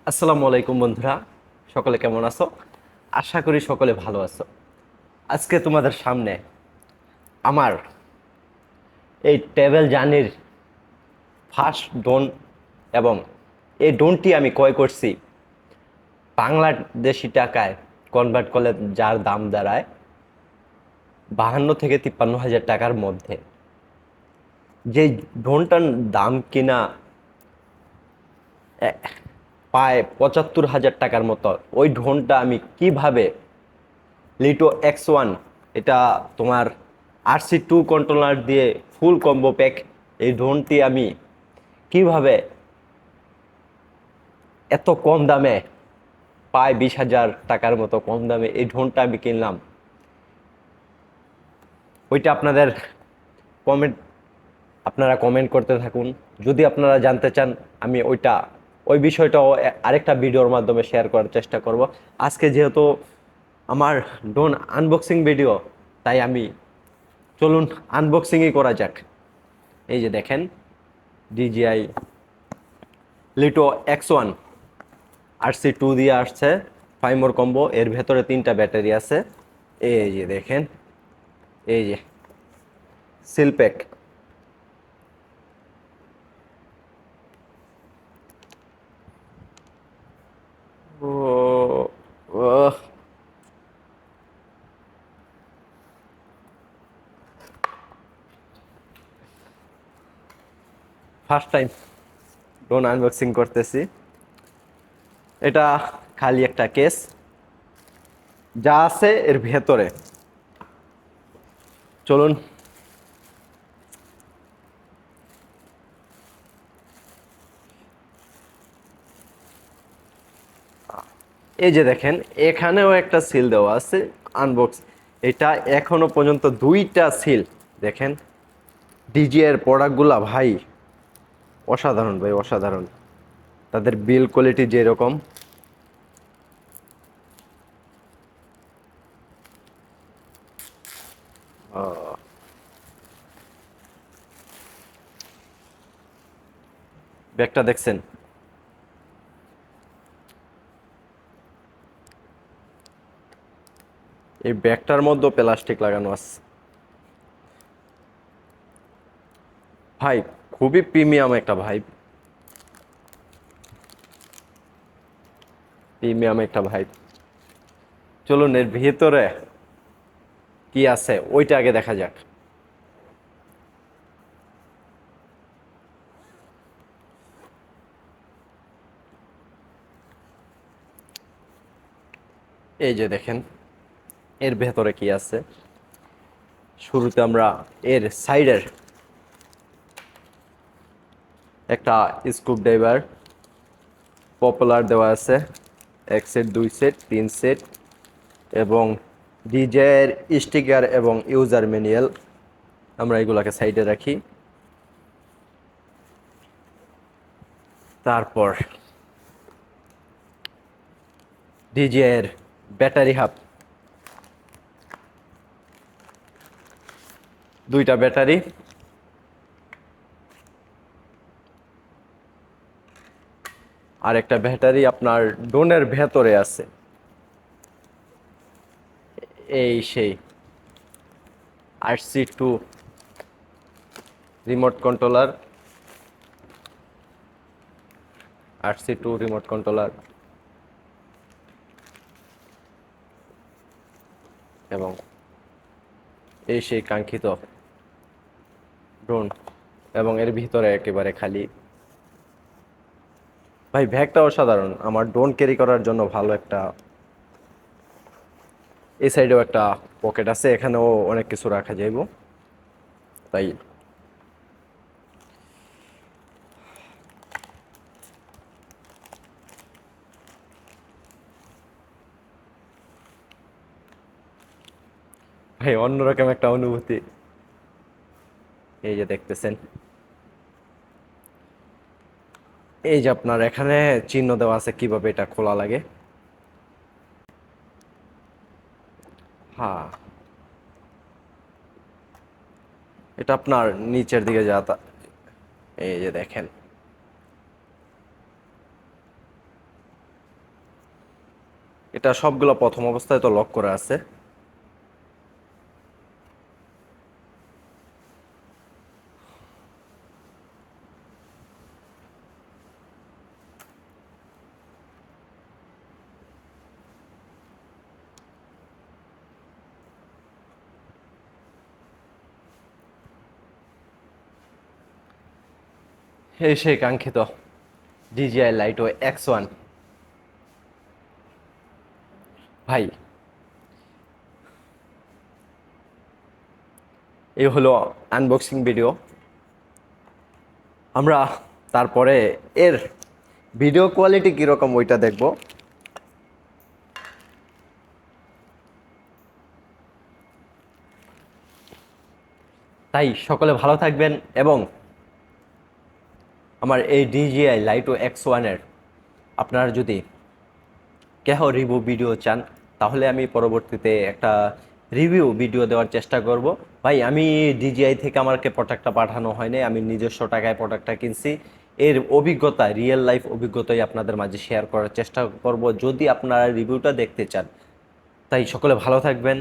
আসসালামু আলাইকুম বন্ধুরা, সকলে কেমন আছো? আশা করি সকলে ভালো আছো। আজকে তোমাদের সামনে আমার এই ট্রাভেল জার্নির ফার্স্ট ড্রোন, এবং এই ড্রোনটি আমি ক্রয় করছি বাংলাদেশি টাকায় কনভার্ট করলে যার দাম দাঁড়ায় 52 থেকে 53 হাজার টাকার মধ্যে। যে ড্রোনটার দাম কিনা এ- প্রায় 75 হাজার টাকার মতো, ওই ড্রোনটা আমি কিভাবে লিটো X1, এটা তোমার RC2 কন্ট্রোলার দিয়ে ফুল কম্বো প্যাক, এই ড্রোনটি আমি কিভাবে এত কম দামে, প্রায় 20 হাজার টাকার মতো কম দামে এই ড্রোনটা আমি কিনলাম, ওইটা কমেন্ট আপনারা কমেন্ট করতে থাকুন। যদি আপনারা জানতে চান, আমি ওই বিষয়টাও আরেকটা ভিডিওর মাধ্যমে শেয়ার করার চেষ্টা করব। আজকে যেহেতু আমার ড্রোন আনবক্সিং ভিডিও, তাই চলুন আনবক্সিংই করা যাক। এই যে দেখেন, DJI লিটো X1 RC2 দিয়ে আসছে 5 মোর কম্বো, এর ভেতরে 3টা ব্যাটারি আছে। এই যে দেখেন, এই যে সিল প্যাক। ও ফার্স্ট টাইম ড্রোন আনবক্সিং করতেছি। এটা খালি একটা কেস, যা আছে এর ভেতরে চলুন। এই যে দেখেন, এখানেও একটা সিল দেওয়া আছে আনবক্স। এটা এখনো পর্যন্ত 2টা সিল। দেখেন, DJI এর প্রোডাক্টগুলা ভাই অসাধারণ, ভাই অসাধারণ। তাদের বিল কোয়ালিটি যেরকম, ব্যাগটা দেখছেন, এই ব্যাগটার মধ্যে প্লাস্টিক লাগানো আছে। ভাই খুবই প্রিমিয়াম একটা, ভাই প্রিমিয়াম একটা ভাই। চলুন এর ভিতরে কি আছে ওইটা আগে দেখা যাক। এই যে দেখেন, এর ভেতরে কি আছে। শুরুতে আমরা এর সাইডের একটা স্ক্রু ড্রাইভার পপুলার দেওয়া আছে, 1 সেট, 2 সেট, 3 সেট, এবং ডিজের স্টিকার এবং ইউজার ম্যানুয়াল। আমরা এগুলাকে সাইডে রাখি। তারপর ডিজের ব্যাটারি হাব, 2টা ব্যাটারি, আর একটা ব্যাটারি আপনার ড্রোনের ভেতরে আছে। এই সেই RC2 remote controller, RC2 remote controller, এবং এই সেই কাঙ্ক্ষিত ড্রোন, এবং এর ভিতরে একেবারে খালি। ভাই ব্যাগটা অসাধারণ, আমার ড্রোন ক্যারি করার জন্য ভালো একটা। এই সাইডেও একটা পকেট আছে, এখানেও অনেক কিছু রাখা যাইব, তাই। ভাই অন্যরকম একটা অনুভূতি। এই যে দেখতেছেন, এই যে আপনার এখানে চিহ্ন দেওয়া আছে কিভাবে এটা খোলা লাগে। হ্যাঁ, এটা আপনার নিচের দিকে এই যে দেখেন, এটা সবগুলো প্রথম অবস্থায় তো লক করা আছে। এই সেই কাঙ্ক্ষিত DJI Laito X1। ভাই এই হলো আনবক্সিং ভিডিও। আমরা তারপরে এর ভিডিও কোয়ালিটি কীরকম ওইটা দেখব। তাই সকলে ভালো থাকবেন এবং আমার এই DJI Laito X1 এর আপনারা যদি কেহ রিভিউ ভিডিও চান তাহলে আমি পরবর্তীতে একটা রিভিউ ভিডিও দেওয়ার চেষ্টা করব। ভাই আমি DJI থেকে আমাকে প্রোডাক্টটা পাঠানো হয়নি, আমি নিজস্ব টাকায় প্রোডাক্টটা কিনছি। এর অভিজ্ঞতা, রিয়েল লাইফ অভিজ্ঞতাই আপনাদের মাঝে শেয়ার করার চেষ্টা করব যদি আপনারা রিভিউটা দেখতে চান। তাই সকলে ভালো থাকবেন,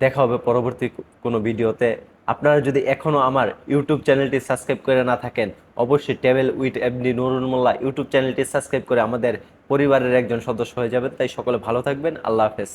দেখা হবে পরবর্তী কোনো ভিডিওতে। আপনারা যদি এখনও আমার ইউটিউব চ্যানেলটি সাবস্ক্রাইব করে না থাকেন অবশ্যই travel with MD Nurul Molla YouTube চ্যানেলটি সাবস্ক্রাইব করে আমাদের পরিবারের একজন সদস্য হয়ে যাবেন। তাই সকলে ভালো থাকবেন, আল্লাহ হাফেজ।